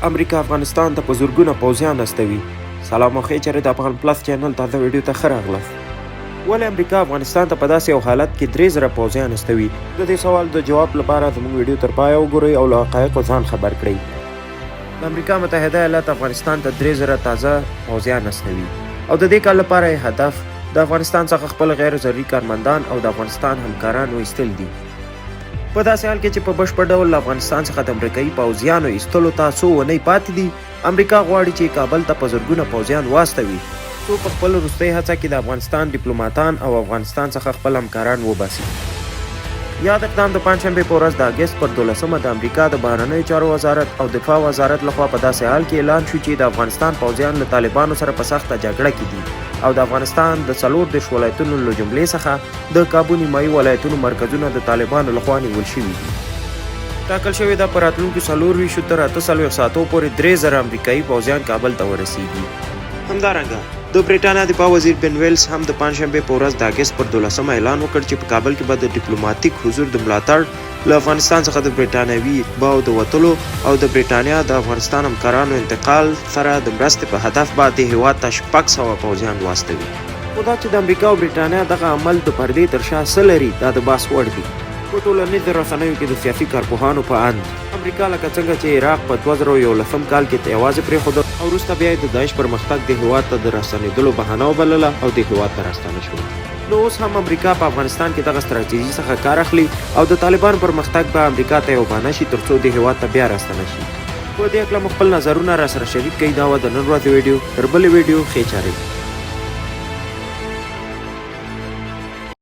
امریکا افغانستان ته په زورګونه پوځیان استوي. سلام او خیر چېرې د افغان پلس چینل تازه ویډیو ته ښه راغلاست. ولې امریکا افغانستان ته په داسې یو حالت کې 3000 پوځیان استوي؟ د دې سوال د جواب لپاره زموږ ویډیو تر پایه وګورئ او له حقایقو ځان خبر کړئ. د امریکا متحده ایالات افغانستان ته 3000 تازه پوځیان استوي او د دې کار لپاره یې هدف د افغانستان څخه خپل غیر ضروري کارمندان او د افغانستان همکاران وایستل دي. په داسې حال کې چې په بشپړ ډول افغانستان څخه د امریکایي پوځیانو ایستلو ته څو اونۍ پاتې دي، امریکا غواړي چې کابل ته په زرګونه پوځیان واستوي څو په خپل وروستۍ هڅه کې د افغانستان ډیپلوماتان او افغانستان څخه خپل همکاران وباسي. یاد اقدام د پنجشنبې په ورځ د اګست پر 12مه د امریکا د بهرنیو چارو وزارت او دفاع وزارت لخوا په داسې حال کې اعلان شو چې د افغانستان پوځیان له طالبانو سره په سخته جګړه کې دي او د افغانستان د 40 ولایتونو له جملې څخه د کابو نیمایي ولایتونو مرکزونه د طالبانو لخوا نیول شوي دي. ټاکل شوې ده په راتلونکو 24 تر 48 ساعتو پورې 3000 امریکایي پوځیان کابل ته ورسیږي. همدارنګه د برېټانیا دفاع وزیر بن ویلز هم د پنجشنبې په ورځ د اګست پر 12مه اعلان وکړ چې په کابل کې به د ډیپلوماټیک حضور د ملاتړ له افغانستان څخه د برېټانوي اتباعو د وتلو او د برېټانیا د افغانستان همکارانو انتقال سره د مرستې په هدف باندې هېواد ته 600 پوځیان واستوي. خو دا چې د امریکا او برېټانیا دغه عمل د پردې تر شا څه لري دا د بحث وړ دي. په ټولنیزو رسنیو کې د سیاسي کارپوهانو په اند امریکا لکه څنګه چې عراق په 2011 کال کې یوازې پرېښود او وروسته بیا د داعش پرمختګ د هېواد ته د راستنېدلو بهانه وبلله او د هېواد ته راستانه شول، نو اوس هم امریکا په افغانستان کې دغه ستراتیژي څخه کار اخلي او د طالبانو پرمختګ به امریکا ته یو بهانه شي تر څو د هېواد ته بیا راستانه شي. په دې اړه خپل نظرونه را سره شریک کړئ. دا و د نن ورځې ویډیو. تر بلې ویډیو ښې چارې.